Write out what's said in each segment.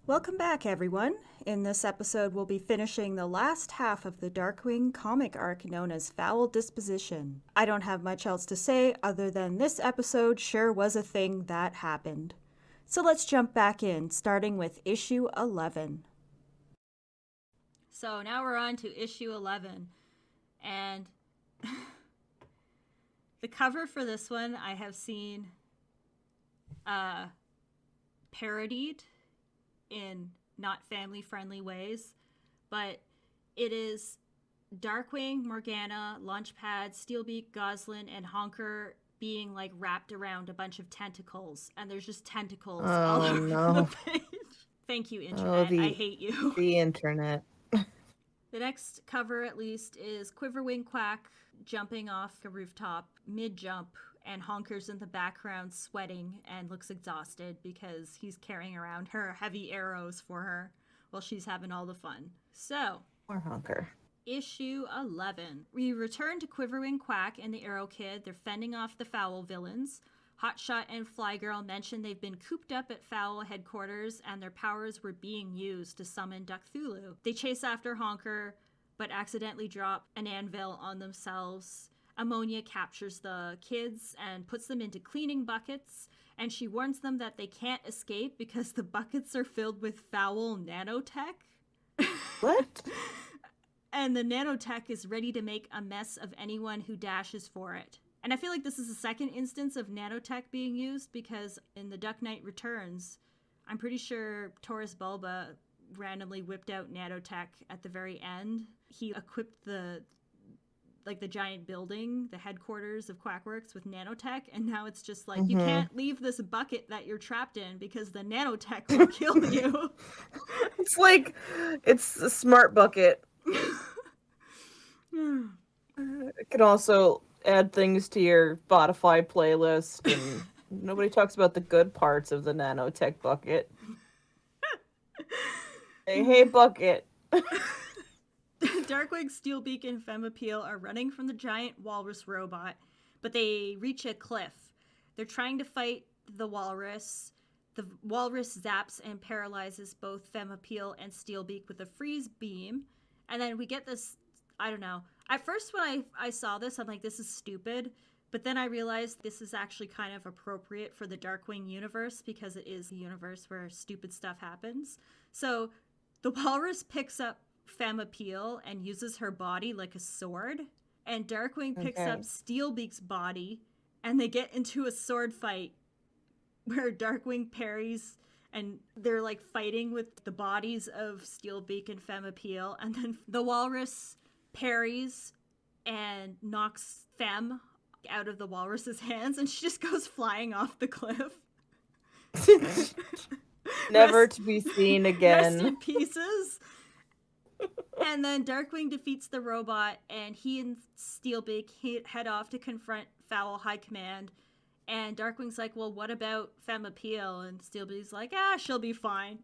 Welcome back, everyone. In this episode, we'll be finishing the last half of the Darkwing comic arc known as FOWL Disposition. I don't have much else to say other than this episode sure was a thing that happened. So let's jump back in, starting with issue 11. So now we're on to issue 11. And the cover for this one I have seen parodied in not family-friendly ways, but it is Darkwing, Morgana, Launchpad, Steelbeak, Goslin, and Honker being like wrapped around a bunch of tentacles, and there's just tentacles all over the page. Thank you, Internet. I hate you. The Internet. The next cover, at least, is Quiverwing Quack jumping off a rooftop mid-jump, and Honker's in the background sweating and looks exhausted because he's carrying around her heavy arrows for her while she's having all the fun. So, Poor Honker. issue 11. We return to Quiverwing Quack and the Arrow Kid. They're fending off the FOWL villains. Hotshot and Flygirl mention they've been cooped up at FOWL headquarters and their powers were being used to summon Ducktulu. They chase after Honker, but accidentally drop an anvil on themselves. Ammonia captures the kids and puts them into cleaning buckets, and she warns them that they can't escape because the buckets are filled with foul nanotech. What? And the nanotech is ready to make a mess of anyone who dashes for it. And I feel like this is the second instance of nanotech being used, because in The Duck Knight Returns, I'm pretty sure Taurus Bulba randomly whipped out nanotech at the very end. He equipped the giant building, the headquarters of Quackworks, with nanotech, and now it's just like, you can't leave this bucket that you're trapped in because the nanotech will kill you. It's like, it's a smart bucket. It can also add things to your Spotify playlist, and nobody talks about the good parts of the nanotech bucket. Hey, bucket. Darkwing, Steelbeak, and Femappeal are running from the giant walrus robot, but they reach a cliff. They're trying to fight the walrus. The walrus zaps and paralyzes both Femappeal and Steelbeak with a freeze beam. And then we get this, I don't know. At first when I saw this, I'm like, this is stupid. But then I realized this is actually kind of appropriate for the Darkwing universe, because it is the universe where stupid stuff happens. So the walrus picks up Femappeal and uses her body like a sword, and Darkwing picks up Steelbeak's body, and they get into a sword fight where Darkwing parries, and they're like fighting with the bodies of Steelbeak and Femappeal, and then the walrus parries and knocks Fem out of the walrus's hands, and she just goes flying off the cliff. Never to be seen again. Rest in pieces. And then Darkwing defeats the robot, and he and Steelbeak head off to confront FOWL High Command. And Darkwing's like, well, what about Femappeal? And Steelbeak's like, she'll be fine.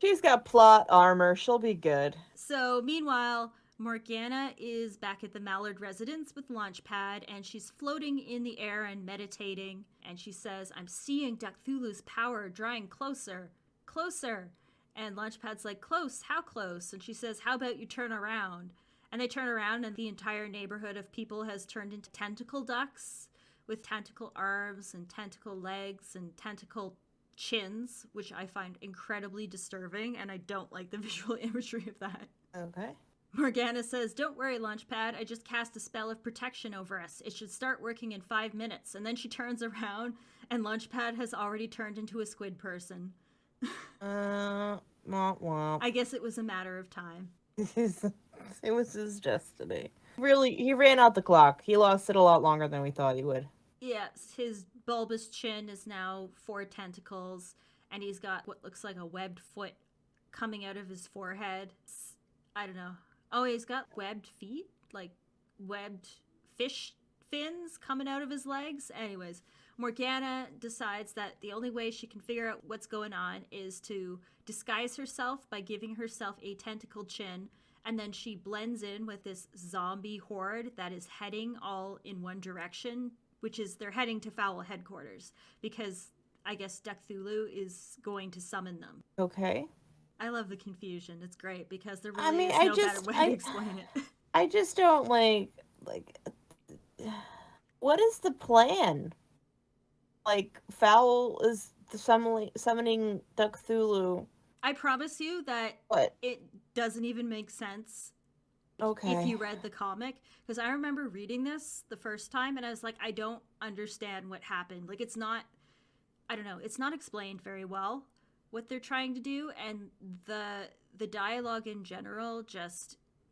She's got plot armor. She'll be good. So, meanwhile, Morgana is back at the Mallard residence with Launchpad, and she's floating in the air and meditating. And she says, I'm seeing Ducktulu's power drawing closer. Closer. And Launchpad's like, close? How close? And she says, how about you turn around? And they turn around, and the entire neighborhood of people has turned into tentacle ducks with tentacle arms and tentacle legs and tentacle chins, which I find incredibly disturbing, and I don't like the visual imagery of that. Okay. Morgana says, don't worry, Launchpad. I just cast a spell of protection over us. It should start working in 5 minutes. And then she turns around, and Launchpad has already turned into a squid person. Womp womp. I guess it was a matter of time. It was his destiny. Really, he ran out the clock. He lost it a lot longer than we thought he would. Yes, his bulbous chin is now 4 tentacles, and he's got what looks like a webbed foot coming out of his forehead. I don't know. Oh, he's got webbed feet? Like webbed fish fins coming out of his legs? Anyways, Morgana decides that the only way she can figure out what's going on is to disguise herself by giving herself a tentacle chin, and then she blends in with this zombie horde that is heading all in one direction, which is they're heading to FOWL headquarters, because I guess Cthulhu is going to summon them. Okay. I love the confusion. It's great because there I really mean, is no better way to explain it. I just don't like what is the plan? Like FOWL is summoning Cthulhu. I promise you that What? it doesn't even make sense Okay. if you read the comic, because I remember reading this the first time and I was like, I don't understand what happened. Like, it's not, I don't know, it's not explained very well what they're trying to do, and the dialogue in general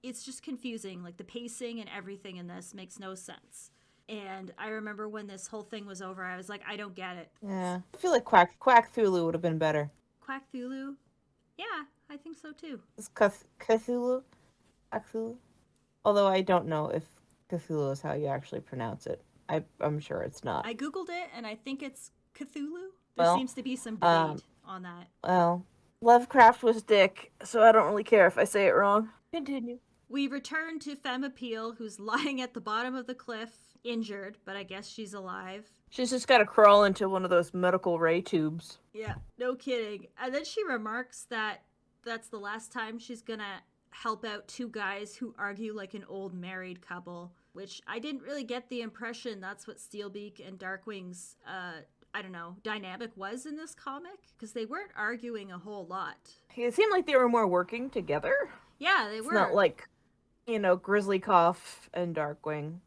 it's just confusing. Like, the pacing and everything in this makes no sense. And I remember when this whole thing was over, I was like, I don't get it. Yeah. I feel like Quack-Thulu would have been better. Quack-Thulu? Yeah, I think so too. Is Cthulhu? Cthulhu? Although I don't know if Cthulhu is how you actually pronounce it. I'm sure it's not. I googled it and I think it's Cthulhu. There Well, seems to be some debate on that. Well, Lovecraft was dick, so I don't really care if I say it wrong. Continue. We return to Femme Appeal, who's lying at the bottom of the cliff, injured, but I guess she's alive. She's just got to crawl into one of those medical ray tubes. Yeah, no kidding. And then she remarks that that's the last time she's gonna help out two guys who argue like an old married couple, which I didn't really get the impression that's what Steelbeak and Darkwing's, I don't know, dynamic was in this comic, because they weren't arguing a whole lot. It seemed like they were more working together. Yeah, they were. It's not like, Grizzly Cough and Darkwing.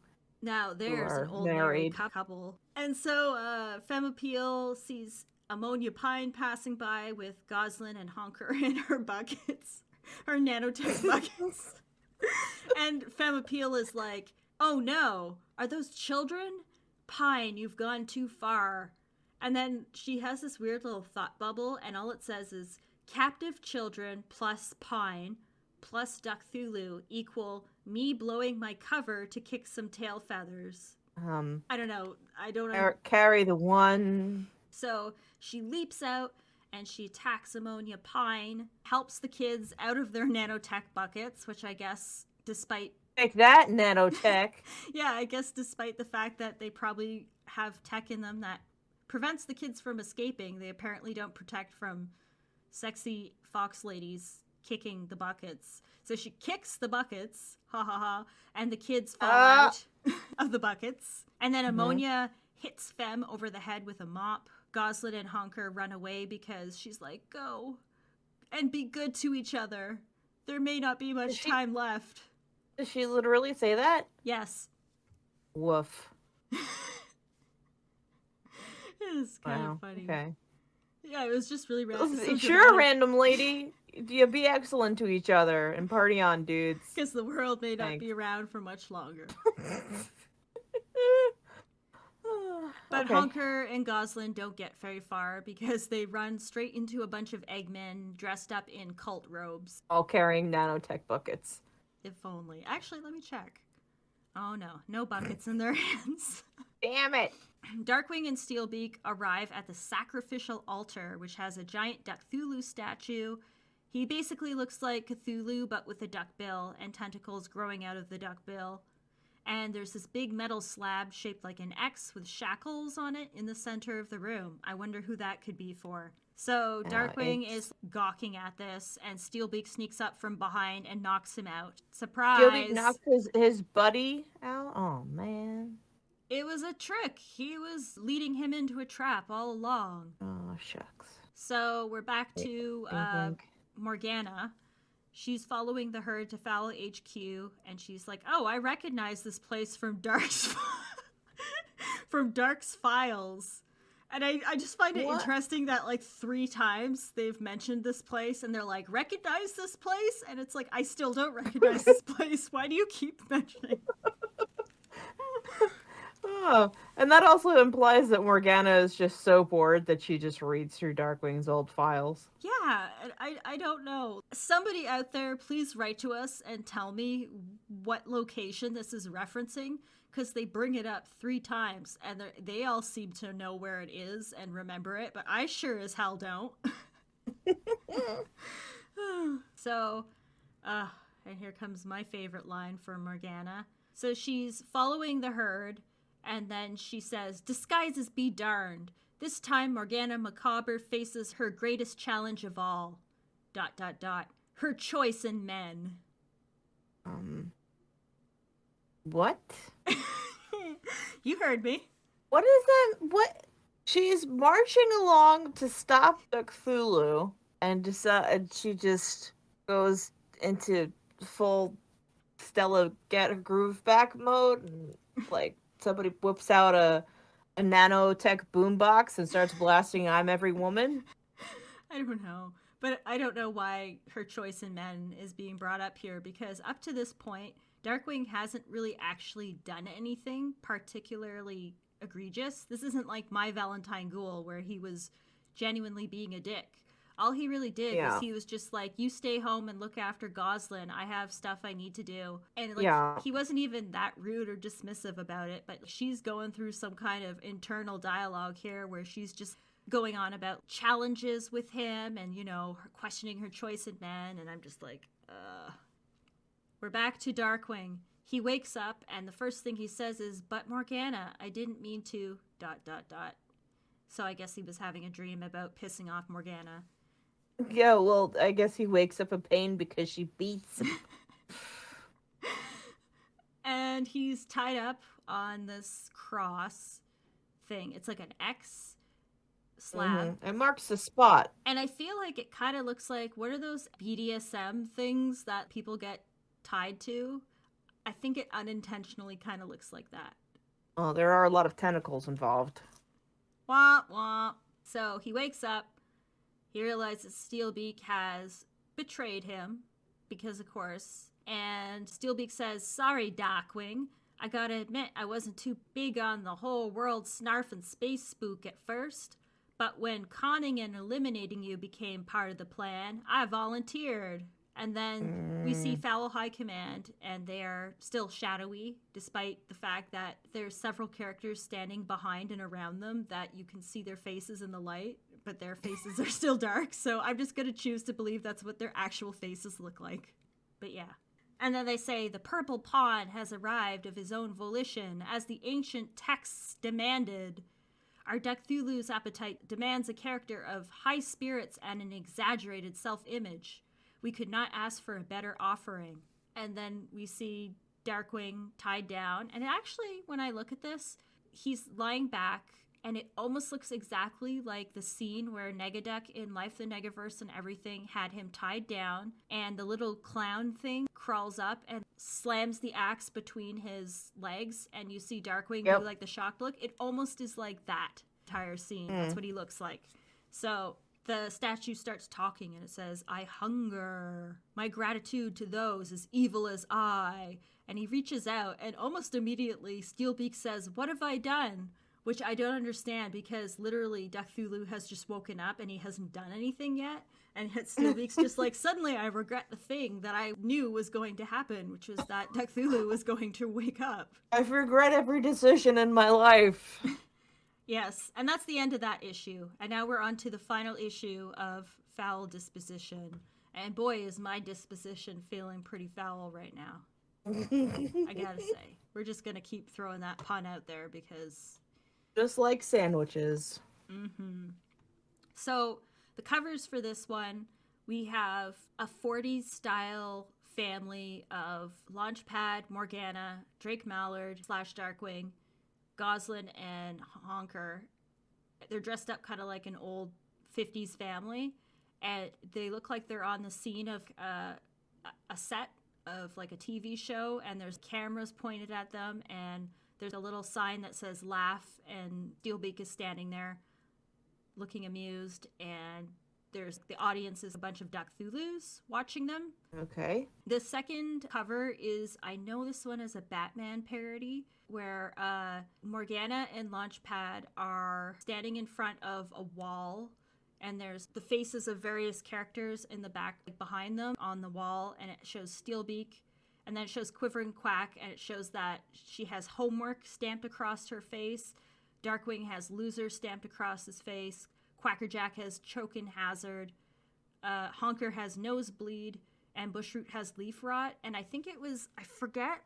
Now there's an old married couple. And so Femme Appeal sees Ammonia Pine passing by with Goslin and Honker in her buckets, her nanotech buckets. And Femme Appeal is like, oh no, are those children? Pine, you've gone too far. And then she has this weird little thought bubble, and all it says is, captive children plus Pine plus Cthulhu equal me blowing my cover to kick some tail feathers. I don't know. I don't know. Carry the one. So she leaps out and she attacks Ammonia Pine, helps the kids out of their nanotech buckets, which I guess despite... Take that, nanotech. Yeah, I guess despite the fact that they probably have tech in them that prevents the kids from escaping, they apparently don't protect from sexy fox ladies kicking the buckets. So she kicks the buckets, ha ha ha, and the kids fall out of the buckets. And then Ammonia hits Femme over the head with a mop. Goslin and Honker run away because she's like, go and be good to each other. There may not be much time left. Does she literally say that? Yes. Woof. It's kind of funny. Okay. Yeah, it was just really random. Sure, random lady. You be excellent to each other and party on, dudes. Because the world may not be around for much longer. But Okay. Honker and Goslin don't get very far because they run straight into a bunch of Eggmen dressed up in cult robes. All carrying nanotech buckets. If only. Actually, let me check. Oh no, no buckets in their hands. Damn it. Darkwing and Steelbeak arrive at the sacrificial altar, which has a giant Cthulhu statue. He basically looks like Cthulhu, but with a duck bill and tentacles growing out of the duck bill. And there's this big metal slab shaped like an X with shackles on it in the center of the room. I wonder who that could be for. So Darkwing is gawking at this, and Steelbeak sneaks up from behind and knocks him out. Surprise! Steelbeak knocked his buddy out? Oh, man. It was a trick. He was leading him into a trap all along. Oh, shucks. So we're back to Morgana. She's following the herd to FOWL HQ, and she's like, oh, I recognize this place from Dark's files. And I just find it interesting that like 3 times they've mentioned this place, and they're like, recognize this place? And it's like, I still don't recognize this place. Why do you keep mentioning? Oh, and that also implies that Morgana is just so bored that she just reads through Darkwing's old files. Yeah, I don't know. Somebody out there, please write to us and tell me what location this is referencing, because they bring it up 3 times, and they all seem to know where it is and remember it, but I sure as hell don't. So, and here comes my favorite line from Morgana. So she's following the herd, and then she says, disguises be darned. This time, Morgana Macabre faces her greatest challenge of all. ... Her choice in men. What? You heard me. What is that? What? She's marching along to stop the Cthulhu, and she just goes into full Stella get her groove back mode, and like somebody whips out a nanotech boombox and starts blasting "I'm Every Woman." I don't know. But I don't know why her choice in men is being brought up here, because up to this point, Darkwing hasn't really actually done anything particularly egregious. This isn't like My Valentine Ghoul, where he was genuinely being a dick. All he really did was he was just like, you stay home and look after Goslin. I have stuff I need to do. And like he wasn't even that rude or dismissive about it, but she's going through some kind of internal dialogue here where she's just going on about challenges with him and, you know, questioning her choice in men. And I'm just like, We're back to Darkwing. He wakes up and the first thing he says is, but Morgana, I didn't mean to ... So I guess he was having a dream about pissing off Morgana. Yeah, well, I guess he wakes up in pain because she beats him. And he's tied up on this cross thing. It's like an X slab. It marks the spot. And I feel like it kind of looks like, what are those BDSM things that people get tied to? I think it unintentionally kind of looks like that. Oh, there are a lot of tentacles involved. Wah, wah. So he wakes up. He realizes Steelbeak has betrayed him, because of course. And Steelbeak says, sorry, Darkwing. I gotta admit, I wasn't too big on the whole world snarf and space spook at first. But when conning and eliminating you became part of the plan, I volunteered. And then we see FOWL High Command, and they are still shadowy, despite the fact that there's several characters standing behind and around them that you can see their faces in the light, but their faces are still dark. So I'm just going to choose to believe that's what their actual faces look like. But yeah. And then they say, the Purple Pawn has arrived of his own volition, as the ancient texts demanded. Our Cthulhu's appetite demands a character of high spirits and an exaggerated self-image. We could not ask for a better offering. And then we see Darkwing tied down. And actually, when I look at this, he's lying back, and it almost looks exactly like the scene where Negaduck in Life the Negaverse and everything had him tied down, and the little clown thing crawls up and slams the axe between his legs, and you see Darkwing do like the shocked look. It almost is like that entire scene. That's what he looks like. So the statue starts talking, and it says, I hunger. My gratitude to those as evil as I. And he reaches out, and almost immediately Steelbeak says, what have I done? Which I don't understand, because literally Cthulhu has just woken up and he hasn't done anything yet. And yet Steelbeak's just like, suddenly I regret the thing that I knew was going to happen, which was that Cthulhu was going to wake up. I regret every decision in my life. Yes, and that's the end of that issue. And now we're on to the final issue of FOWL Disposition. And boy, is my disposition feeling pretty foul right now. I gotta say. We're just gonna keep throwing that pun out there because... Just like sandwiches. So, the covers for this one, we have a 40s style family of Launchpad, Morgana, Drake Mallard / Darkwing, Goslin, and Honker. They're dressed up kind of like an old 50s family, and they look like they're on the scene of a set of like a TV show, and there's cameras pointed at them, and there's a little sign that says laugh, and Steelbeak is standing there looking amused, and there's the audience is a bunch of Cthulhus watching them. Okay. The second cover is, I know this one is a Batman parody, where Morgana and Launchpad are standing in front of a wall, and there's the faces of various characters in the back behind them on the wall, and it shows Steelbeak, and then it shows Quivering Quack, and it shows that she has homework stamped across her face. Darkwing has loser stamped across his face. Quackerjack has choke and hazard. Honker has nosebleed, and Bushroot has leaf rot. And I think it was, I forget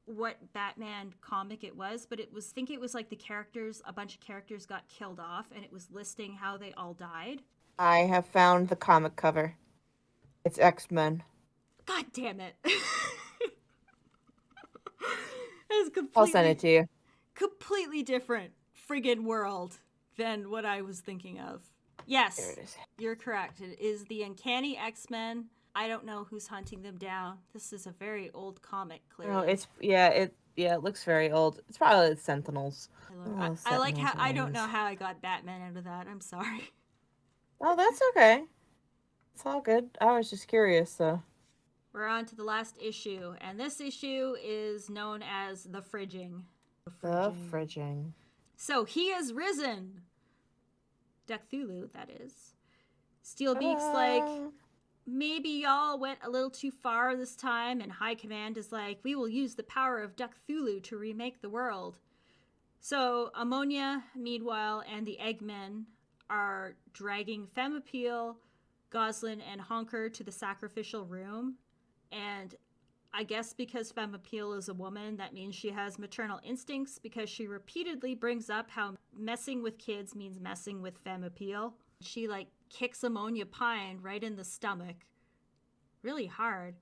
what Batman comic it was, but it was like a bunch of characters got killed off, and it was listing how they all died. I have found the comic cover. It's X-Men. God damn it. It's I'll send it to you. completely different friggin' world than what I was thinking of. Yes, There it is. you're correct. It is the Uncanny X-Men. I don't know who's hunting them down. This is a very old comic, clearly. No, it looks very old. It's probably the Sentinels. I like how I don't know how I got Batman out of that. I'm sorry. Oh, that's okay. It's all good. I was just curious, so. We're on to the last issue, and this issue is known as The Fridging. The fridging. So he has risen. Cthulhu, that is. Steelbeak's like, maybe y'all went a little too far this time, and High Command is like, we will use the power of Cthulhu to remake the world. So Ammonia, meanwhile, and the Eggmen are dragging Femappeal, Goslin, and Honker to the sacrificial room. And I guess because Femappeal is a woman, that means she has maternal instincts, because she repeatedly brings up how messing with kids means messing with Femappeal. She, like, kicks Ammonia Pine right in the stomach. Really hard.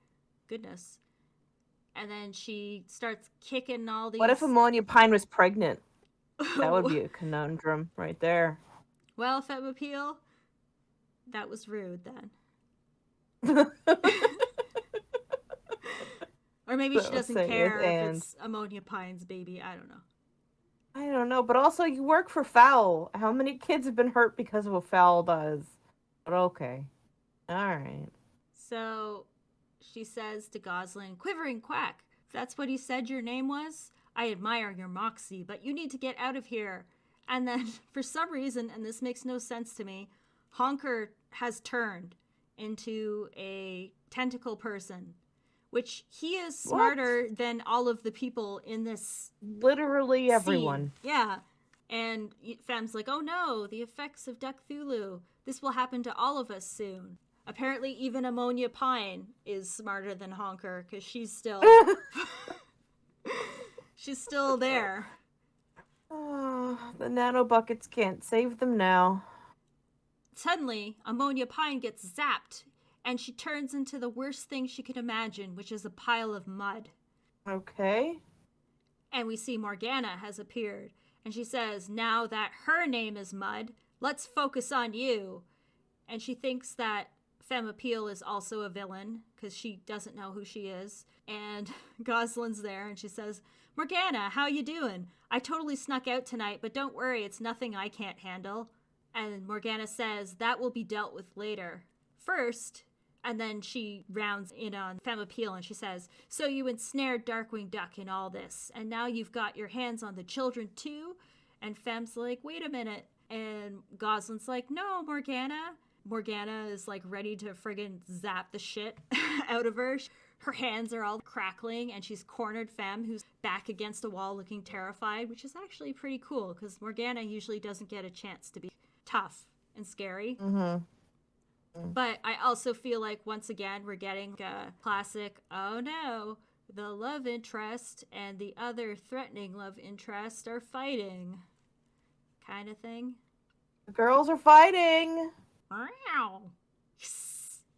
Goodness. And then she starts kicking all these... What if Ammonia Pine was pregnant? That would be a conundrum right there. Well, Femappeal, that was rude then. Or maybe she doesn't care if it's Ammonia Pine's baby. I don't know. I don't know, but also you work for FOWL. How many kids have been hurt because of what FOWL does? But okay. Alright. So she says to Goslin, Quivering Quack, if that's what he said your name was, I admire your moxie, but you need to get out of here. And then, for some reason, and this makes no sense to me, Honker has turned into a tentacle person, which he is smarter than all of the people in this literally everyone. Scene. Yeah. And Fem's like, oh no, the effects of Cthulhu. This will happen to all of us soon. Apparently even Ammonia Pine is smarter than Honker, because she's still... she's still there. Oh, the nanobuckets can't save them now. Suddenly, Ammonia Pine gets zapped, and she turns into the worst thing she could imagine, which is a pile of mud. Okay. And we see Morgana has appeared, and she says, now that her name is Mud, let's focus on you. And she thinks that Femappeal is also a villain, because she doesn't know who she is. And Goslin's there, and she says, Morgana, how you doing? I totally snuck out tonight, but don't worry, it's nothing I can't handle. And Morgana says, that will be dealt with later. First... And then she rounds in on Femappeal and she says, so you ensnared Darkwing Duck in all this, and now you've got your hands on the children too? And Fem's like, wait a minute. And Goslin's like, no, Morgana. Morgana is like ready to friggin' zap the shit out of her. Her hands are all crackling, and she's cornered Fem, who's back against a wall looking terrified, which is actually pretty cool, because Morgana usually doesn't get a chance to be tough and scary. Mm-hmm. But I also feel like, once again, we're getting a classic, oh no, the love interest and the other threatening love interest are fighting kind of thing. The girls are fighting! Wow.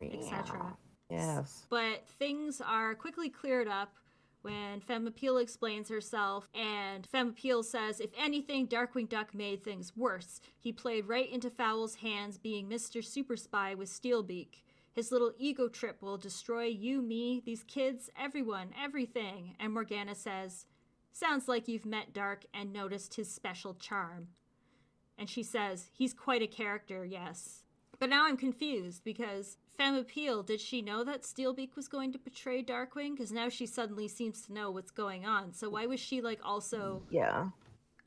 Etc. Yes. But things are quickly cleared up when Femappeal explains herself, and Femappeal says, if anything, Darkwing Duck made things worse. He played right into FOWL's hands, being Mr. Super Spy with Steelbeak. His little ego trip will destroy you, me, these kids, everyone, everything. And Morgana says, sounds like you've met Dark and noticed his special charm. And she says, he's quite a character, yes. But now I'm confused, because Femappeal, did she know that Steelbeak was going to betray Darkwing? Because now she suddenly seems to know what's going on. So why was she, like, also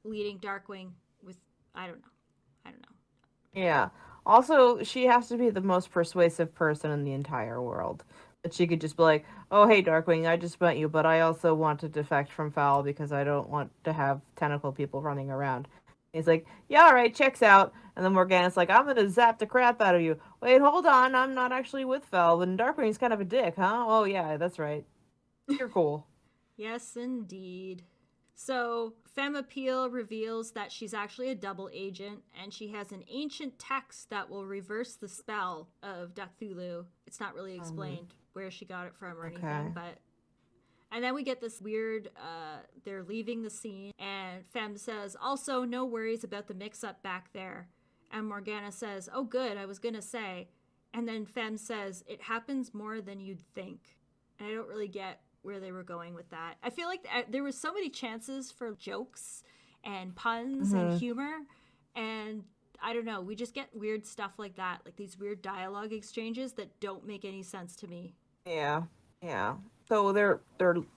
leading Darkwing with... I don't know. Yeah. Also, she has to be the most persuasive person in the entire world. But she could just be like, oh, hey, Darkwing, I just met you, but I also want to defect from FOWL because I don't want to have tentacle people running around. He's like, yeah, all right, checks out. And then Morgana's like, I'm gonna zap the crap out of you. Wait, hold on, I'm not actually with FOWL, and Darkwing's kind of a dick, huh? Oh, yeah, that's right. You're cool. Yes, indeed. So, Femme Appeal reveals that she's actually a double agent, and she has an ancient text that will reverse the spell of Cthulhu. It's not really explained where she got it from or anything, but... And then we get this weird, they're leaving the scene, and Femme says, also, no worries about the mix-up back there. And Morgana says, oh, good, I was gonna say. And then Femme says, it happens more than you'd think. And I don't really get where they were going with that. I feel like there were so many chances for jokes and puns and humor, and I don't know, we just get weird stuff like that, like these weird dialogue exchanges that don't make any sense to me. Yeah. So they're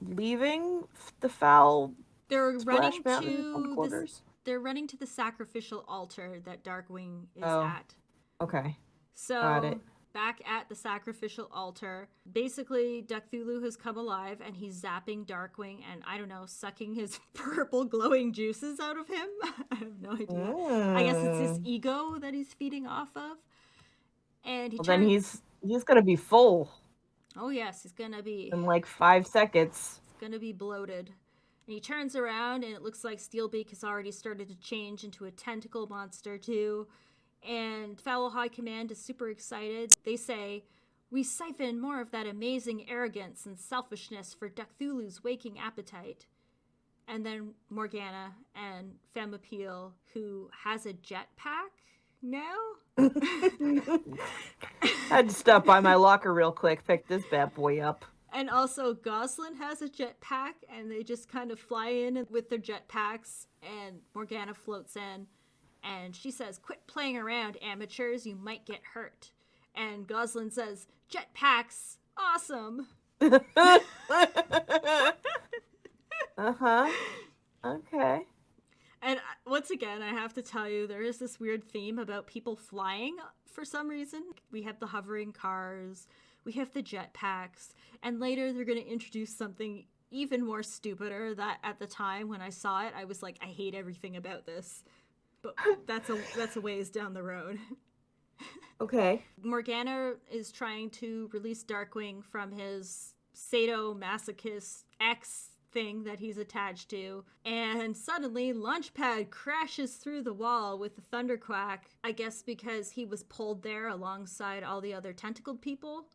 leaving the FOWL They're Splash running Mountain to headquarters? they're running to the sacrificial altar that Darkwing is Oh. at. Okay. So Got it. back at the sacrificial altar, basically Cthulhu has come alive and he's zapping Darkwing and, I don't know, sucking his purple glowing juices out of him. I have no idea. I guess it's his ego that he's feeding off of. And Then he's gonna be full Oh yes, he's gonna be in like 5 seconds. gonna be bloated. And he turns around and it looks like Steelbeak has already started to change into a tentacle monster too. And FOWL High Command is super excited. They say, we siphon more of that amazing arrogance and selfishness for Cthulhu's waking appetite. And then Morgana and Femme Appeal, who has a jetpack now? I had to stop by my locker real quick, pick this bad boy up. And also Goslin has a jetpack, and they just kind of fly in with their jetpacks, and Morgana floats in, and she says, quit playing around, amateurs, you might get hurt. And Goslin says, jetpacks, awesome. Okay. And once again, I have to tell you, there is this weird theme about people flying for some reason. We have the hovering cars, we have the jetpacks, and later they're going to introduce something even more stupider that at the time when I saw it, I was like, I hate everything about this. But that's a ways down the road. Okay. Morgana is trying to release Darkwing from his sadomasochist ex thing that he's attached to, and suddenly Launchpad crashes through the wall with a thunderquack, I guess because he was pulled there alongside all the other tentacled people.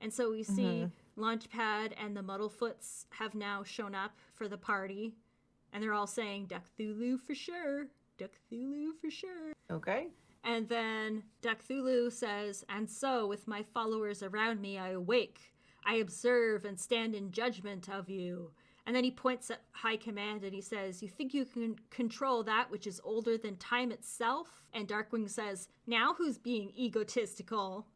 And so we see Launchpad and the Muddlefoots have now shown up for the party, and they're all saying, Cthulhu for sure, Cthulhu for sure. Okay. And then Cthulhu says, and so with my followers around me I awake, I observe and stand in judgment of you. And then he points at High Command and he says, you think you can control that which is older than time itself? And Darkwing says, now who's being egotistical?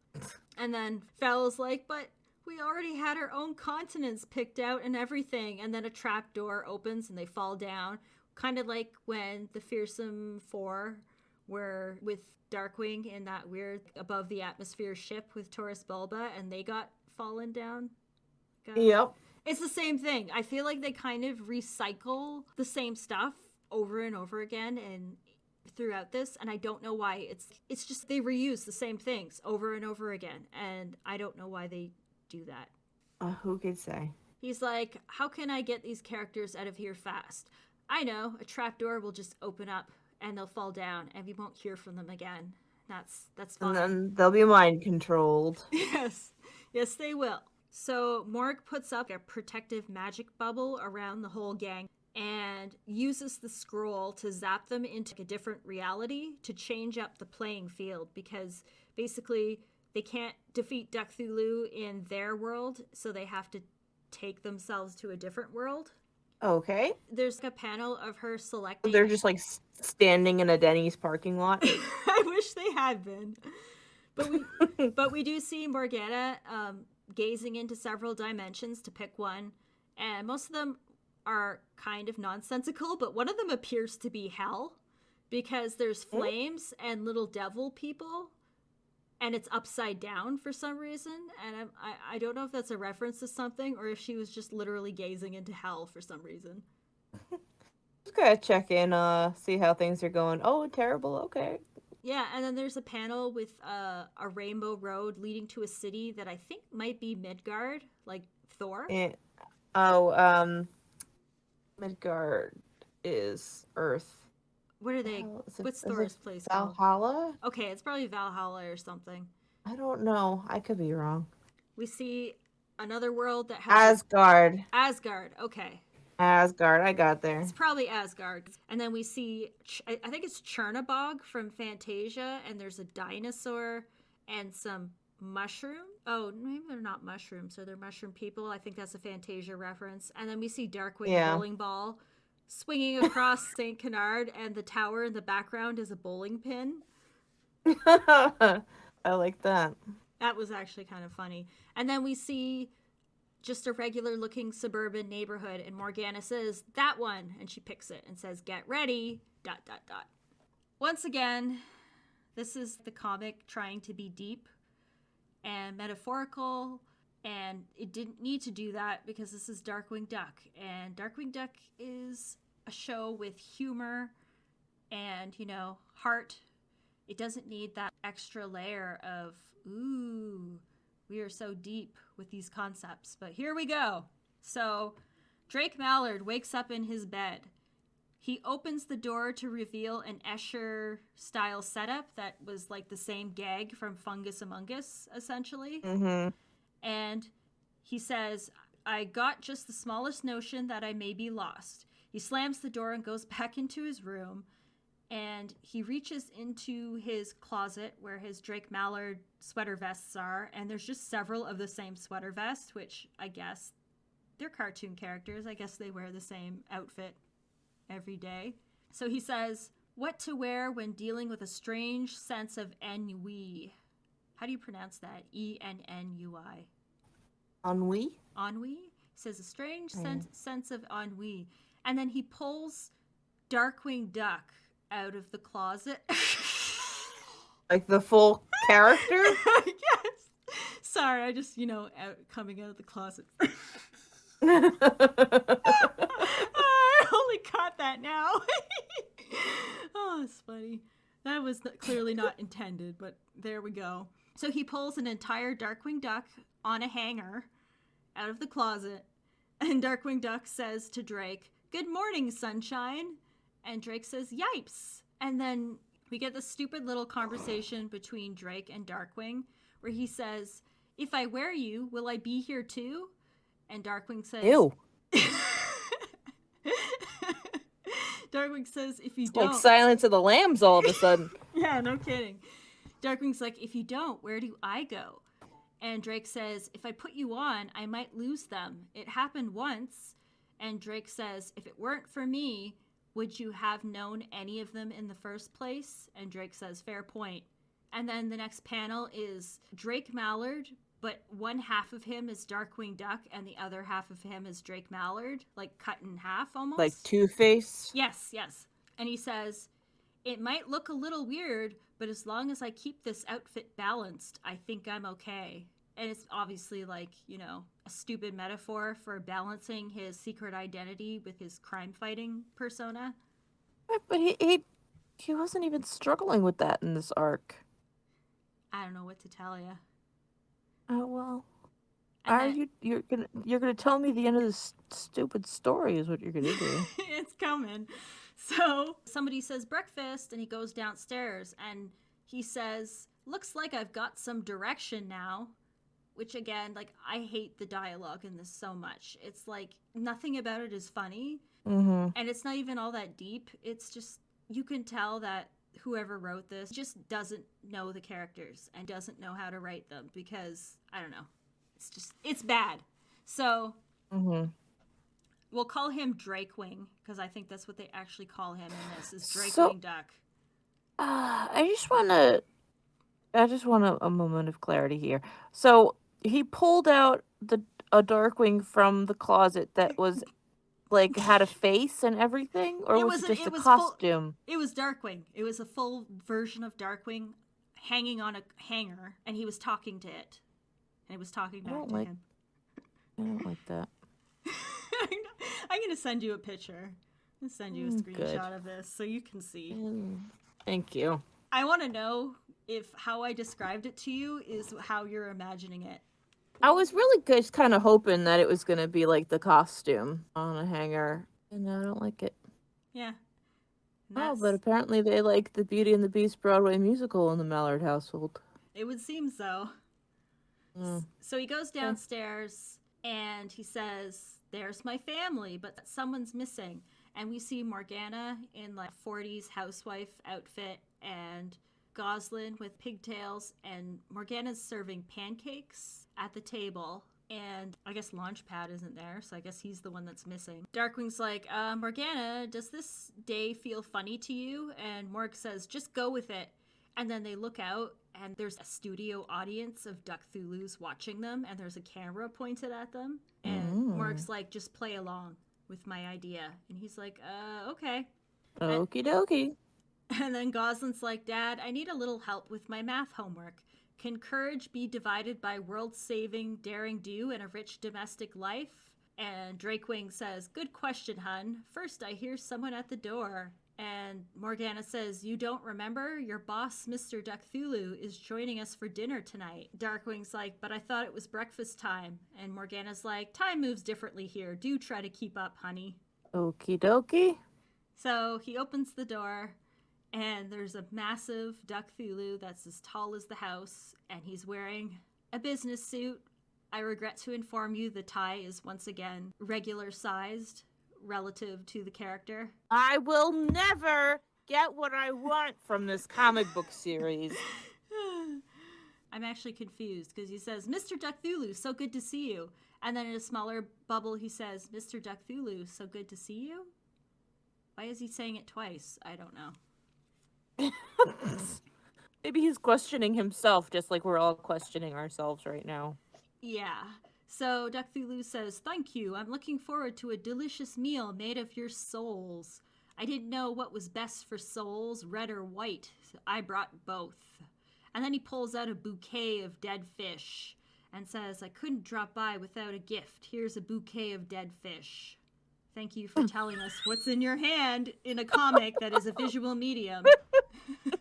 And then FOWL's like, but we already had our own continents picked out and everything. And then a trap door opens and they fall down. Kind of like when the Fearsome Four were with Darkwing in that weird above the atmosphere ship with Taurus Bulba and they got fallen down. Yep. It's the same thing. I feel like they kind of recycle the same stuff over and over again and throughout this, and I don't know why. It's just they reuse the same things over and over again, and I don't know why they do that. Who could say? He's like, how can I get these characters out of here fast? I know, a trapdoor will just open up and they'll fall down and we won't hear from them again. That's fine. And then they'll be mind controlled. Yes, they will. So Morg puts up a protective magic bubble around the whole gang and uses the scroll to zap them into a different reality to change up the playing field because basically they can't defeat Cthulhu in their world, so they have to take themselves to a different world. Okay. There's a panel of her selecting... They're just like standing in a Denny's parking lot. I wish they had been. But we do see Morgana gazing into several dimensions to pick one, and most of them are kind of nonsensical, but one of them appears to be hell because there's flames and little devil people, and it's upside down for some reason, and I don't know if that's a reference to something or if she was just literally gazing into hell for some reason. Just gotta check in, see how things are going. Oh, terrible, okay. Yeah, and then there's a panel with a rainbow road leading to a city that I think might be Midgard, like Thor. Midgard is Earth. What are they? What's Thor's place called? Valhalla? Okay, it's probably Valhalla or something. I don't know. I could be wrong. We see another world that has Asgard. Asgard. Okay. Asgard. I got there. It's probably Asgard. And then we see, I think it's Chernabog from Fantasia, and there's a dinosaur and some mushroom. Oh, maybe they're not mushrooms, so they're mushroom people. I think that's a Fantasia reference. And then we see Darkwing bowling ball swinging across St. Canard, and the tower in the background is a bowling pin. I like that. That was actually kind of funny. And then we see just a regular looking suburban neighborhood, and Morgana says, that one, and she picks it and says, get ready, ... Once again, this is the comic trying to be deep and metaphorical, and it didn't need to do that because this is Darkwing Duck, and Darkwing Duck is a show with humor and, heart. It doesn't need that extra layer of, ooh, we are so deep with these concepts. But here we go. So Drake Mallard wakes up in his bed. He opens the door to reveal an Escher-style setup that was like the same gag from Fungus Among Us, essentially. Mm-hmm. And he says, I got just the smallest notion that I may be lost. He slams the door and goes back into his room. And he reaches into his closet where his Drake Mallard sweater vests are. And there's just several of the same sweater vests, which I guess they're cartoon characters. I guess they wear the same outfit every day. So he says, what to wear when dealing with a strange sense of ennui. How do you pronounce that? E-N-N-U-I. Ennui? Ennui? He says a strange sense of ennui. And then he pulls Darkwing Duck out of the closet. Like the full character? Yes. Sorry, I just, coming out of the closet. I only caught that now. Oh, it's funny. That was clearly not intended, but there we go. So he pulls an entire Darkwing Duck on a hanger out of the closet, and Darkwing Duck says to Drake, good morning, sunshine. And Drake says, yipes. And then we get this stupid little conversation between Drake and Darkwing where he says, if I wear you, will I be here too? And Darkwing says, ew. Darkwing says, if you It's don't. like Silence of the Lambs all of a sudden. Yeah, no kidding. Darkwing's like, if you don't, where do I go? And Drake says, if I put you on, I might lose them. It happened once. And Drake says, if it weren't for me, would you have known any of them in the first place? And Drake says, fair point. And then the next panel is Drake Mallard, but one half of him is Darkwing Duck and the other half of him is Drake Mallard, like cut in half almost. Like Two-Face? Yes. And he says, it might look a little weird, but as long as I keep this outfit balanced, I think I'm okay. And it's obviously like, a stupid metaphor for balancing his secret identity with his crime-fighting persona. But he wasn't even struggling with that in this arc. I don't know what to tell you. Oh, well. And You're gonna tell me the end of this stupid story is what you're gonna do. It's coming. So somebody says breakfast, and he goes downstairs, and he says, looks like I've got some direction now. Which, again, like, I hate the dialogue in this so much. It's like, nothing about it is funny. Mm-hmm. And it's not even all that deep. It's just, you can tell that whoever wrote this just doesn't know the characters and doesn't know how to write them because, I don't know. It's bad. So, we'll call him Drakewing because I think that's what they actually call him in this, is Drakewing Duck. I just want a moment of clarity here. So he pulled out a Darkwing from the closet that was like had a face and everything, or was it just a costume? It was Darkwing. It was a full version of Darkwing hanging on a hanger, and he was talking to it, and it was talking back to him. I don't like that. I'm gonna send you a picture. I'm gonna send you a screenshot of this so you can see. Thank you. I want to know if how I described it to you is how you're imagining it. I was really just kind of hoping that it was going to be like the costume on a hanger. And I don't like it. Yeah. And Oh, that's, but apparently they like the Beauty and the Beast Broadway musical in the Mallard household. it would seem so. Mm. So he goes downstairs and he says, "There's my family, but someone's missing." And we see Morgana in like 40s housewife outfit and Goslin with pigtails, and Morgana's serving pancakes at the table. And I guess Launchpad isn't there, so I guess he's the one that's missing. Darkwing's like, Morgana, does this day feel funny to you? And Morg says, "Just go with it." And then they look out, and there's a studio audience of Duck Thulus watching them, and there's a camera pointed at them. And Morg's like, "Just play along with my idea." And he's like, okay. Okie dokie. And then Goslin's like, "Dad, I need a little help with my math homework. Can courage be divided by world-saving daring do and a rich domestic life?" And Drakewing says, "Good question, hun. First, I hear someone at the door." And Morgana says, "You don't remember? Your boss, Mr. Duckthulu, is joining us for dinner tonight." Darkwing's like, "But I thought it was breakfast time." And Morgana's like, "Time moves differently here. Do try to keep up, honey." Okie dokie. So he opens the door, and there's a massive Duckthulu that's as tall as the house, and he's wearing a business suit. I regret to inform you the tie is once again regular sized relative to the character. I will never get what I want from this comic book series. I'm actually confused because he says, "Mr. Duckthulu, so good to see you." And then in a smaller bubble, he says, "Mr. Duckthulu, so good to see you." Why is he saying it twice? I don't know. Maybe he's questioning himself just like we're all questioning ourselves right now. Yeah. So Duckthulu says, "Thank you. I'm looking forward to a delicious meal made of your souls. I didn't know what was best for souls, red or white. So I brought both." And then he pulls out a bouquet of dead fish and says, "I couldn't drop by without a gift. Here's a bouquet of dead fish. Thank you for telling us what's in your hand in a comic that is a visual medium." Okay.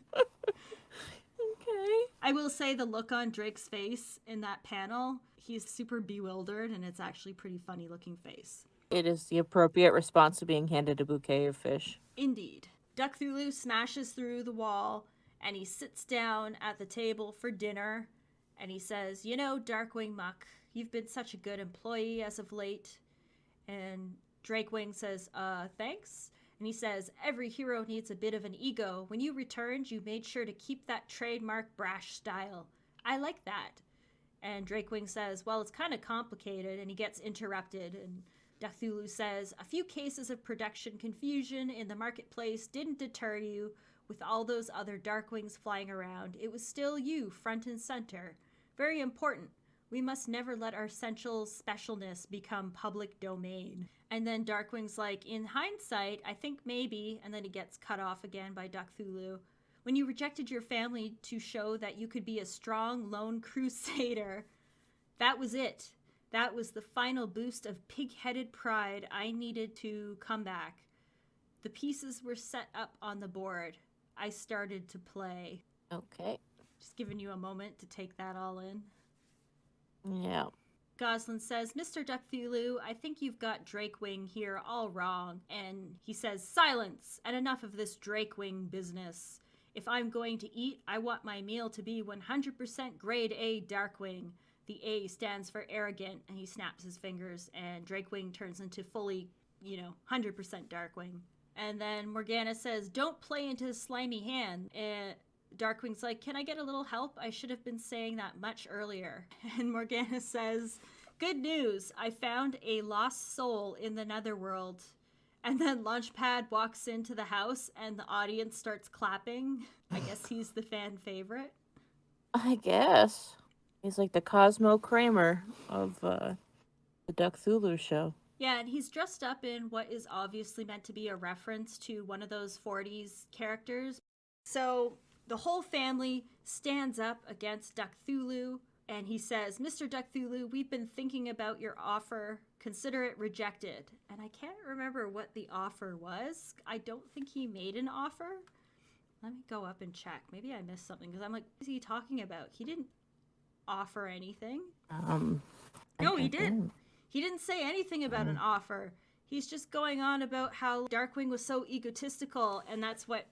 I will say the look on Drake's face in that panel, he's super bewildered, and it's actually a pretty funny looking face. It is the appropriate response to being handed a bouquet of fish. Indeed. Duckthulu smashes through the wall, and he sits down at the table for dinner, and he says, "You know, Darkwing Muck, you've been such a good employee as of late." And Drakewing says, "Thanks." And he says, "Every hero needs a bit of an ego. When you returned, you made sure to keep that trademark brash style. I like that." And Drakewing says, "Well, it's kind of complicated," and he gets interrupted. And Duckthulu says, "A few cases of production confusion in the marketplace didn't deter you. With all those other Darkwings flying around, it was still you, front and center. Very important. We must never let our essential specialness become public domain." And then Darkwing's like, "In hindsight, I think maybe," and then he gets cut off again by Duckthulu, "when you rejected your family to show that you could be a strong lone crusader, that was it. That was the final boost of pig-headed pride I needed to come back. The pieces were set up on the board. I started to play." Okay. Just giving you a moment to take that all in. Yeah. Goslin says, "Mr. Duckthulu, I think you've got Drakewing here all wrong." And he says, "Silence, and enough of this Drakewing business. If I'm going to eat, I want my meal to be 100% grade A Darkwing. The A stands for arrogant," and he snaps his fingers, and Drakewing turns into fully, 100% Darkwing. And then Morgana says, "Don't play into his slimy hand." Darkwing's like, "Can I get a little help? I should have been saying that much earlier." And Morgana says, "Good news. I found a lost soul in the netherworld." And then Launchpad walks into the house and the audience starts clapping. I guess he's the fan favorite. I guess. He's like the Cosmo Kramer of the Duckthulu show. Yeah, and he's dressed up in what is obviously meant to be a reference to one of those 40s characters. So the whole family stands up against Duckthulu, and he says, "Mr. Duckthulu, we've been thinking about your offer. Consider it rejected." And I can't remember what the offer was. I don't think he made an offer. Let me go up and check. Maybe I missed something, because I'm like, what is he talking about? He didn't offer anything. No, he did. He didn't say anything about an offer. he's just going on about how Darkwing was so egotistical, and that's what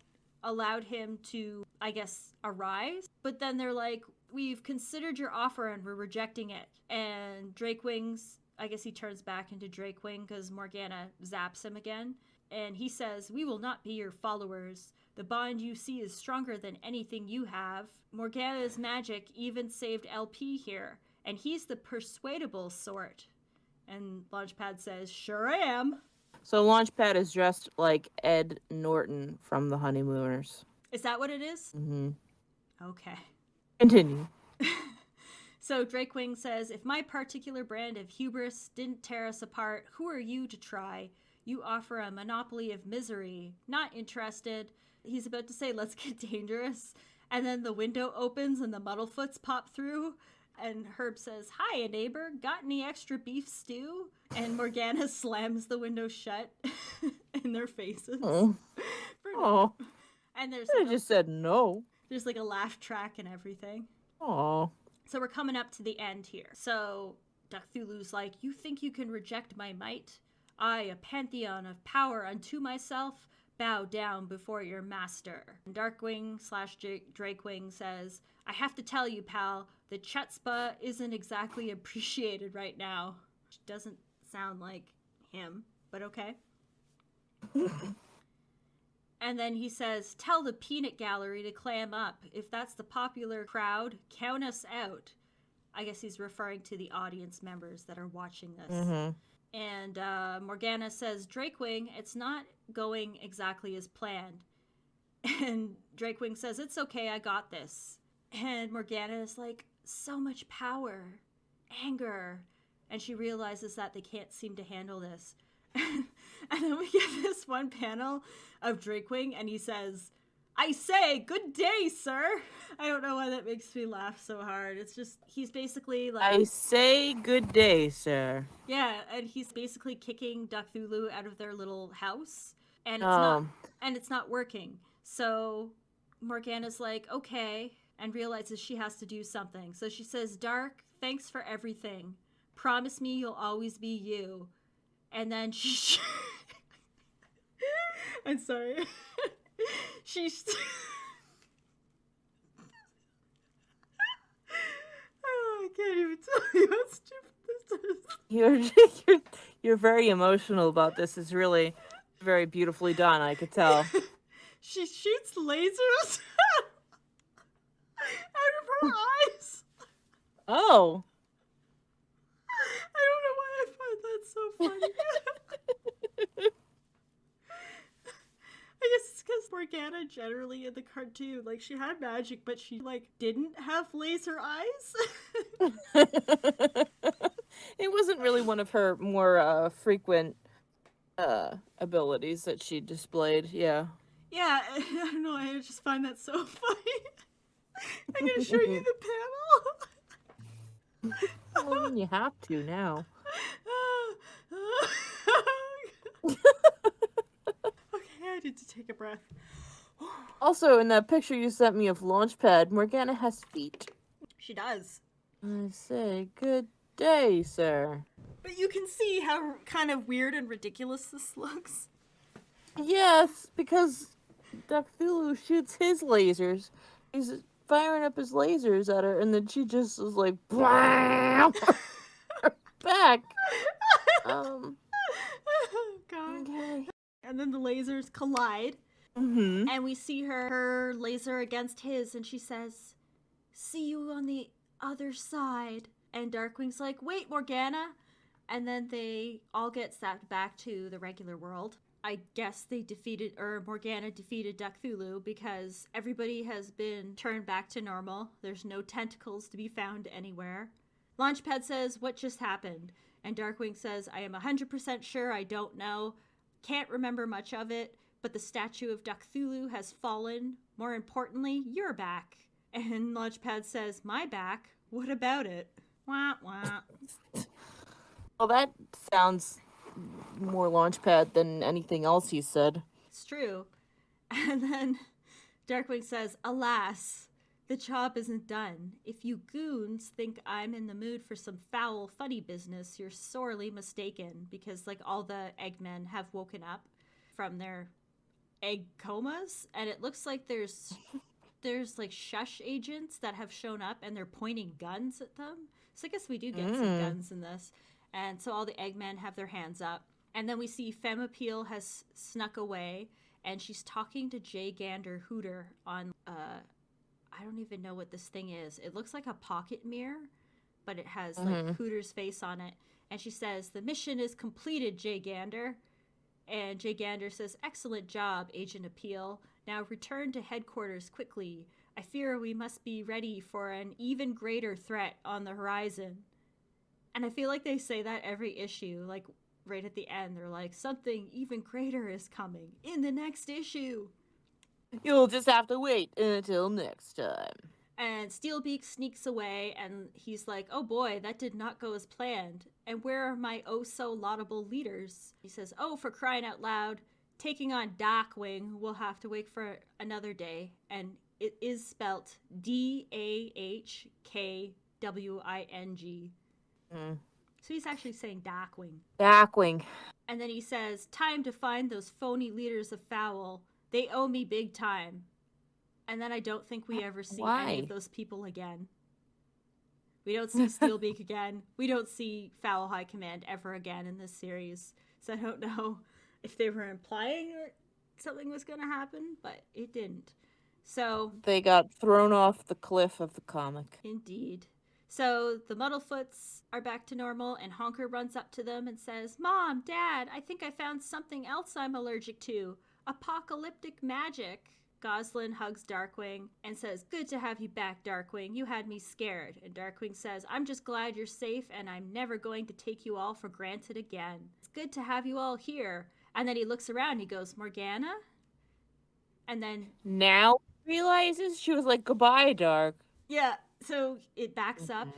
allowed him to, I guess, arise. But then they're like, we've considered your offer and we're rejecting it. And Drakewing's, I guess he turns back into Drakewing because Morgana zaps him again. And he says, we will not be your followers. The bond you see is stronger than anything you have. Morgana's magic even saved LP here, and he's the persuadable sort. And Launchpad says, sure I am. So Launchpad is dressed like Ed Norton from The Honeymooners. Is that what it is? Mm-hmm. Okay. Continue. So Drakewing says, if my particular brand of hubris didn't tear us apart, who are you to try? You offer a monopoly of misery. Not interested. He's about to say, let's get dangerous. And then the window opens and the Muddlefoots pop through. And Herb says, hiya, neighbor. Got any extra beef stew? And Morgana slams the window shut in their faces. Oh. Oh. And there's I just said no. There's like a laugh track and everything. Oh. So we're coming up to the end here. So Cthulhu's like, you think you can reject my might? I, a pantheon of power unto myself, bow down before your master. And Darkwing/Drakewing says, I have to tell you, pal, the chutzpah isn't exactly appreciated right now. Which doesn't sound like him, but okay. And then he says, tell the peanut gallery to clam up. If that's the popular crowd, count us out. I guess he's referring to the audience members that are watching this. Mm-hmm. And Morgana says, Drakewing, it's not going exactly as planned. And Drakewing says, it's okay, I got this. And Morgana is like, so much power, anger. And she realizes that they can't seem to handle this. And then we get this one panel of Drakewing, and he says, I say, good day, sir. I don't know why that makes me laugh so hard. It's just, he's basically like... I say good day, sir. Yeah, and he's basically kicking Cthulhu out of their little house, and it's not working. So Morgana's like, okay, and realizes she has to do something. So she says, Dark, thanks for everything. Promise me you'll always be you. And then she... I'm sorry. She's... Oh, I can't even tell you how stupid this is. You're very emotional about this. It's really very beautifully done, I could tell. She shoots lasers out of her eyes. Oh. I don't know why I find that so funny. I guess it's because Morgana generally in the cartoon, like, she had magic, but she, like, didn't have laser eyes. It wasn't really one of her more frequent abilities that she displayed, yeah. Yeah, I don't know, I just find that so funny. I'm gonna show you the panel. Well, you have to now. Okay, I need to take a breath. Also, in that picture you sent me of Launchpad, Morgana has feet. She does. I say, good day, sir. But you can see how kind of weird and ridiculous this looks. Yes, because Cthulhu shoots his lasers. He's firing up his lasers at her, and then she just is like, BLAM! Back. Oh, God. Okay. And then the lasers collide. Mm-hmm. And we see her laser against his, and she says, see you on the other side. And Darkwing's like, wait, Morgana. And then they all get snapped back to the regular world. I guess Morgana defeated Cthulhu because everybody has been turned back to normal. There's no tentacles to be found anywhere. Launchpad says, what just happened? And Darkwing says, I am 100% sure I don't know. Can't remember much of it, but the statue of Cthulhu has fallen. More importantly, you're back. And Launchpad says, my back? What about it? Wah, wah. Well, that sounds more Launchpad than anything else he said. It's true. And then Darkwing says, alas, The job isn't done. If you goons think I'm in the mood for some foul, funny business, you're sorely mistaken, because, like, all the Eggmen have woken up from their egg comas, and it looks like there's like shush agents that have shown up, and they're pointing guns at them. So I guess we do get some guns in this. And so all the Eggmen have their hands up. And then we see Femme Appeal has snuck away, and she's talking to Jay Gander Hooter on, I don't even know what this thing is. It looks like a pocket mirror, but it has, like, Hooter's face on it. And she says, "The mission is completed, Jay Gander." And Jay Gander says, "Excellent job, Agent Appeal. Now return to headquarters quickly. I fear we must be ready for an even greater threat on the horizon." And I feel like they say that every issue. Like, right at the end, they're like, "Something even greater is coming in the next issue." You'll just have to wait until next time. And Steelbeak sneaks away, and he's like, "Oh boy, that did not go as planned. And where are my oh-so-laudable leaders?" He says, "Oh, for crying out loud, taking on Darkwing, we'll have to wait for another day." And it is spelt Dahkwing. So he's actually saying Darkwing. Darkwing. And then he says, "Time to find those phony leaders of FOWL. They owe me big time." And then I don't think we ever see any of those people again. We don't see Steelbeak again. We don't see FOWL High Command ever again in this series. So I don't know if they were implying or something was going to happen, but it didn't. So they got thrown off the cliff of the comic. Indeed. So the Muddlefoots are back to normal, and Honker runs up to them and says, "Mom, Dad, I think I found something else I'm allergic to. Apocalyptic magic." Goslin hugs Darkwing and says, "Good to have you back, Darkwing. You had me scared." And Darkwing says, "I'm just glad you're safe, and I'm never going to take you all for granted again. It's good to have you all here." And then he looks around and he goes, "Morgana?" And then now realizes she was like, "Goodbye, Dark." Yeah, so it backs up,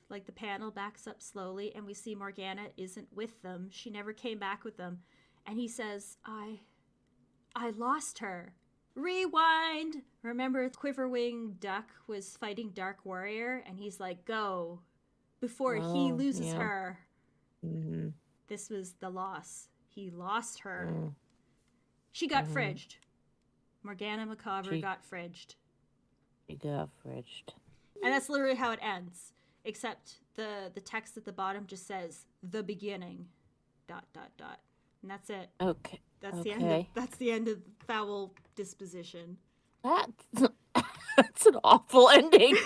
like the panel backs up slowly, and we see Morgana isn't with them. She never came back with them. And he says, I lost her. Rewind! Remember Quiverwing Duck was fighting Dark Warrior, and he's like, "Go," before he loses her. This was the loss. He lost her. She got fridged. Morgana Macabre got fridged. She got fridged. And that's literally how it ends. Except the text at the bottom just says, "The beginning, ... And that's it. Okay. That's the end of FOWL Disposition. That's an awful ending.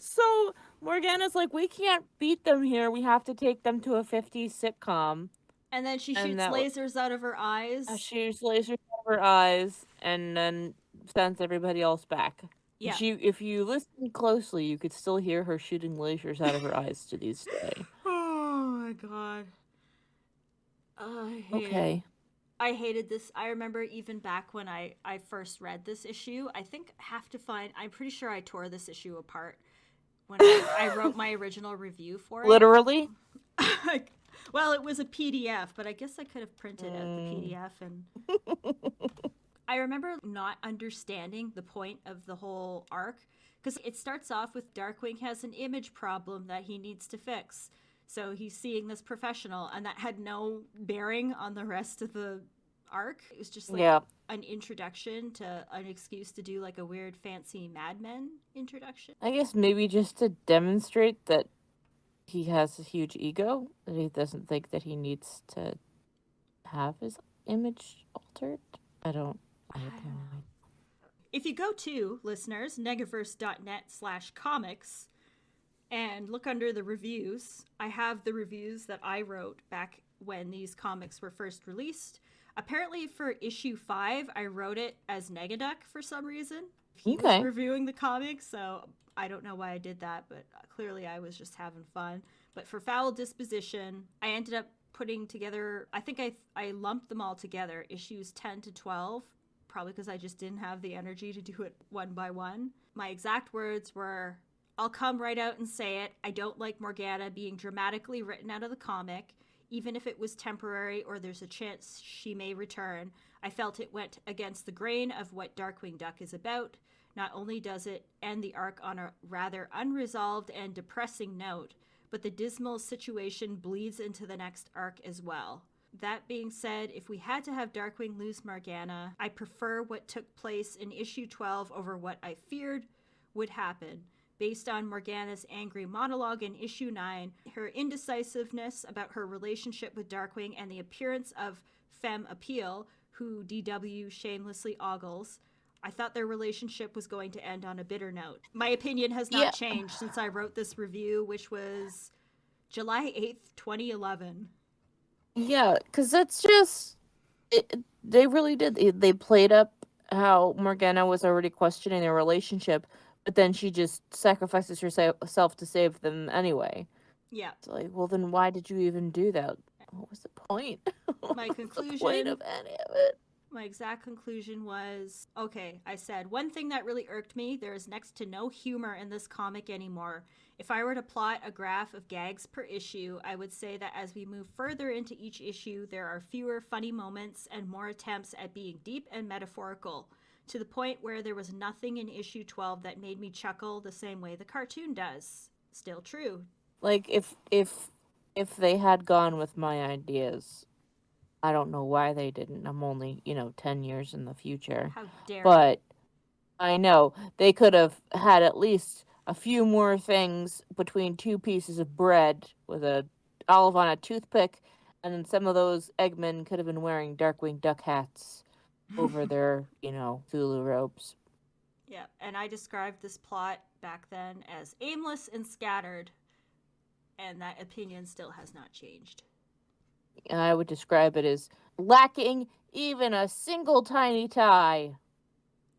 So Morgana's like, "We can't beat them here. We have to take them to a 50s sitcom." And then she shoots lasers out of her eyes. She shoots lasers out of her eyes and then sends everybody else back. Yeah. If you listen closely, you could still hear her shooting lasers out of her eyes to this day. Oh my god. I hated this. I remember even back when I first read this issue, I'm pretty sure I tore this issue apart when I wrote my original review for it. Literally? Well, it was a PDF, but I guess I could have printed out the PDF. And I remember not understanding the point of the whole arc, because it starts off with Darkwing has an image problem that he needs to fix. So he's seeing this professional, and that had no bearing on the rest of the arc. It was just like an introduction to an excuse to do like a weird fancy Mad Men introduction. I guess maybe just to demonstrate that he has a huge ego, that he doesn't think that he needs to have his image altered. I don't know. If you go to, listeners, negaverse.net/comics and look under the reviews, I have the reviews that I wrote back when these comics were first released. Apparently for issue 5, I wrote it as Negaduck for some reason. He was reviewing the comics, so I don't know why I did that, but clearly I was just having fun. But for FOWL Disposition, I ended up putting together, I think I lumped them all together, issues 10 to 12, probably because I just didn't have the energy to do it one by one. My exact words were, "I'll come right out and say it. I don't like Morgana being dramatically written out of the comic, even if it was temporary or there's a chance she may return. I felt it went against the grain of what Darkwing Duck is about. Not only does it end the arc on a rather unresolved and depressing note, but the dismal situation bleeds into the next arc as well. That being said, if we had to have Darkwing lose Morgana, I prefer what took place in issue 12 over what I feared would happen. Based on Morgana's angry monologue in issue 9, her indecisiveness about her relationship with Darkwing, and the appearance of Femme Appeal, who DW shamelessly ogles, I thought their relationship was going to end on a bitter note. My opinion has not changed since I wrote this review, which was July 8th, 2011. Yeah, because that's just... they really did. They played up how Morgana was already questioning their relationship, but then she just sacrifices herself to save them anyway. Yeah. It's like, well, then why did you even do that? What was the point? My conclusion... the point of any of it? My exact conclusion was, okay, I said, one thing that really irked me, there is next to no humor in this comic anymore. If I were to plot a graph of gags per issue, I would say that as we move further into each issue, there are fewer funny moments and more attempts at being deep and metaphorical, to the point where there was nothing in issue 12 that made me chuckle the same way the cartoon does. Still true. Like, if they had gone with my ideas, I don't know why they didn't. I'm only, 10 years in the future. How dare But I know they could have had at least a few more things between two pieces of bread with a olive on a toothpick, and then some of those Eggmen could have been wearing Darkwing Duck hats over their, Thulu robes. Yeah, and I described this plot back then as aimless and scattered, and that opinion still has not changed. I would describe it as lacking even a single tiny tie.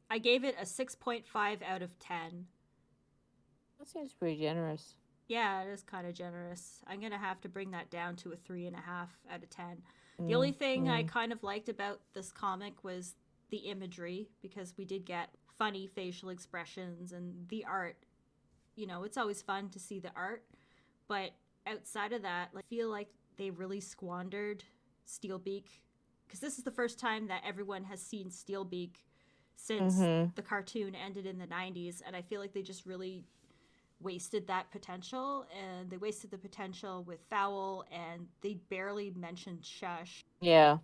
I gave it a 6.5 out of 10. That seems pretty generous. Yeah, it is kind of generous. I'm going to have to bring that down to a 3.5 out of 10. The only thing I kind of liked about this comic was the imagery, because we did get funny facial expressions and the art. It's always fun to see the art. But outside of that, I feel like they really squandered Steelbeak, because this is the first time that everyone has seen Steelbeak since the cartoon ended in the 90s, and I feel like they just really wasted that potential, and they wasted the potential with FOWL, and they barely mentioned Shush. Yeah.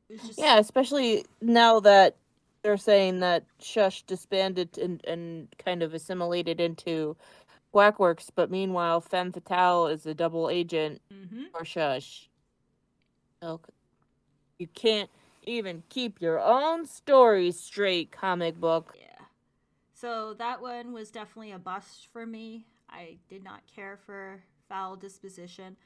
Just... Yeah, especially now that they're saying that Shush disbanded and kind of assimilated into Quackworks, but meanwhile Femme Fatale is a double agent for Shush. So you can't even keep your own story straight, comic book. Yeah. So that one was definitely a bust for me. I did not care for FOWL Disposition.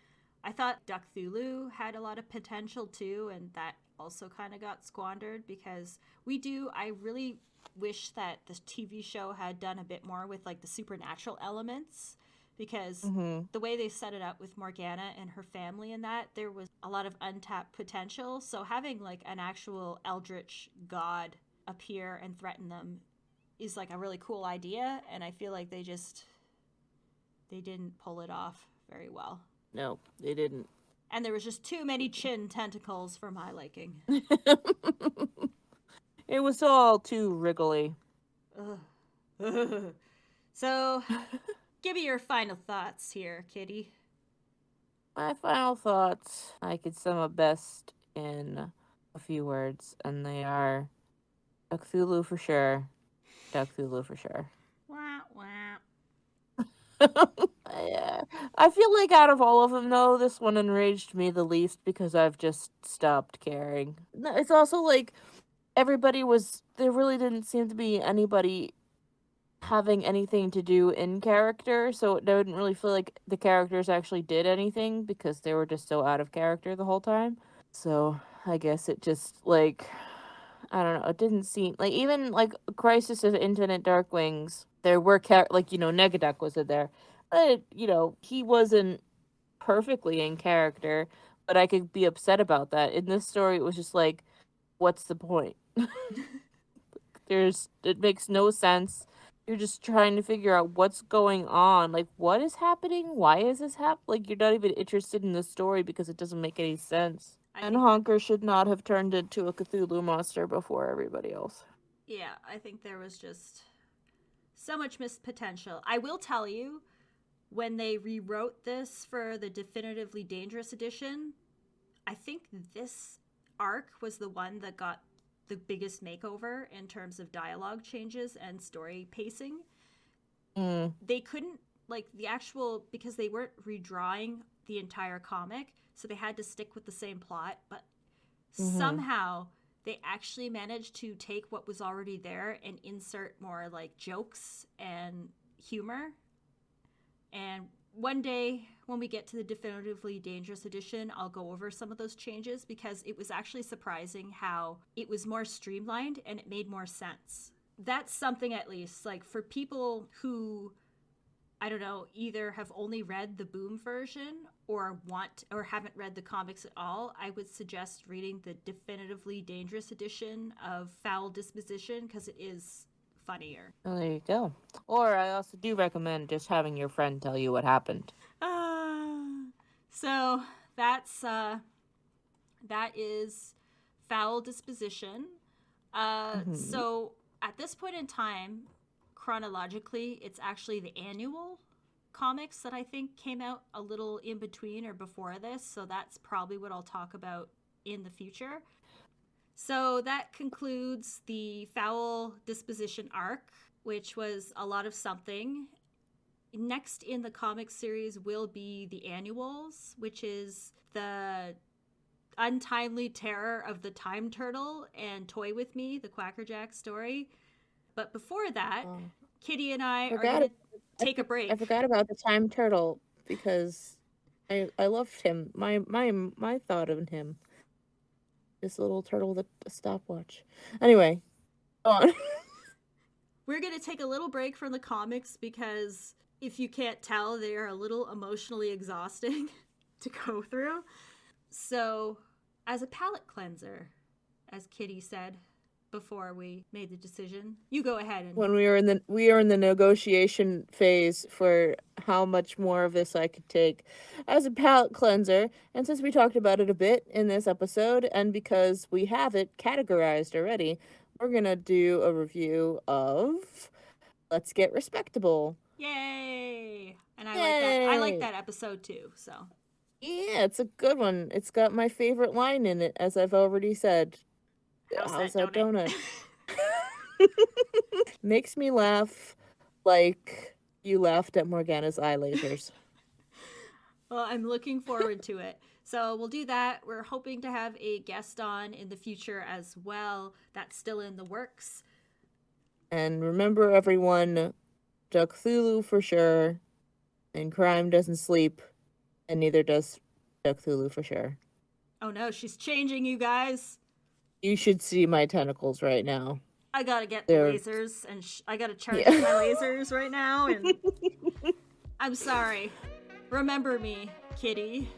I thought Duck Thulu had a lot of potential too, and that also kind of got squandered, because I really wish that the TV show had done a bit more with like the supernatural elements, because the way they set it up with Morgana and her family and that, there was a lot of untapped potential. So having like an actual eldritch god appear and threaten them is like a really cool idea, and I feel like they didn't pull it off very well. No, they didn't. And there was just too many chin tentacles for my liking. It was all too wriggly. So, give me your final thoughts here, Kitty. My final thoughts, I could sum up best in a few words, and they are Duck Thulu for sure. Duck Thulu for sure. Wah, wah. Yeah. I feel like out of all of them, though, this one enraged me the least because I've just stopped caring. It's also like there really didn't seem to be anybody having anything to do in character, so it didn't really feel like the characters actually did anything because they were just so out of character the whole time. So I guess it just, like, I don't know, it didn't seem like, even like Crisis of Infinite Darkwings, there were Negaduck was in there, but he wasn't perfectly in character, but I could be upset about that. In this story, it was just like, what's the point? It makes no sense. You're just trying to figure out what's going on. Like, what is happening? Why is this happening? Like, you're not even interested in the story because it doesn't make any sense. And think Honker should not have turned into a Cthulhu monster before everybody else. Yeah, I think there was just so much missed potential. I will tell you, when they rewrote this for the Definitively Dangerous edition, I think this arc was the one that got the biggest makeover in terms of dialogue changes and story pacing. They couldn't, like, the actual, because they weren't redrawing the entire comic, so they had to stick with the same plot, but somehow they actually managed to take what was already there and insert more, like, jokes and humor. And one day, when we get to the Definitively Dangerous edition, I'll go over some of those changes, because it was actually surprising how it was more streamlined and it made more sense. That's something, at least, like, for people who, I don't know, either have only read the Boom version or haven't read the comics at all, I would suggest reading the Definitively Dangerous edition of FOWL Disposition, because it is funnier. Well, there you go. Or I also do recommend just having your friend tell you what happened. So that is FOWL Disposition. So at this point in time, chronologically, it's actually the annual comics that I think came out a little in between or before this. So that's probably what I'll talk about in the future. So that concludes the FOWL Disposition arc, which was a lot of something. Next in the comic series will be the annuals, which is the untimely terror of the time turtle and Toy With Me, the Quackerjack story. But before that, Kitty and I are going to take a break. I forgot about the time turtle because I loved him. My thought of him. This little turtle with a stopwatch. Anyway, go on. We're going to take a little break from the comics because, if you can't tell, they are a little emotionally exhausting to go through. So, as a palate cleanser, as Kitty said before we made the decision, you go ahead. And when we are in the negotiation phase for how much more of this I could take, as a palate cleanser, and since we talked about it a bit in this episode, and because we have it categorized already, we're gonna do a review of Let's Get Respectable. Yay! And I like that episode too, so. Yeah, it's a good one. It's got my favorite line in it, as I've already said. How's that donut? Makes me laugh like you laughed at Morgana's eye lasers. Well, I'm looking forward to it. So we'll do that. We're hoping to have a guest on in the future as well. That's still in the works. And remember, everyone, Cthulhu for sure, and crime doesn't sleep, and neither does Cthulhu for sure. Oh no, she's changing, you guys. You should see my tentacles right now. I gotta get the lasers, and I gotta charge my lasers right now, and I'm sorry. Remember me, Kitty.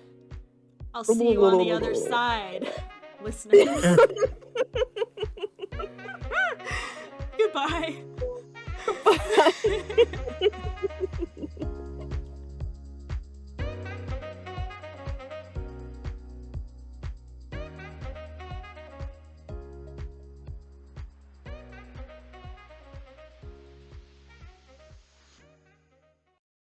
I'll see you on the other side, listeners. Goodbye.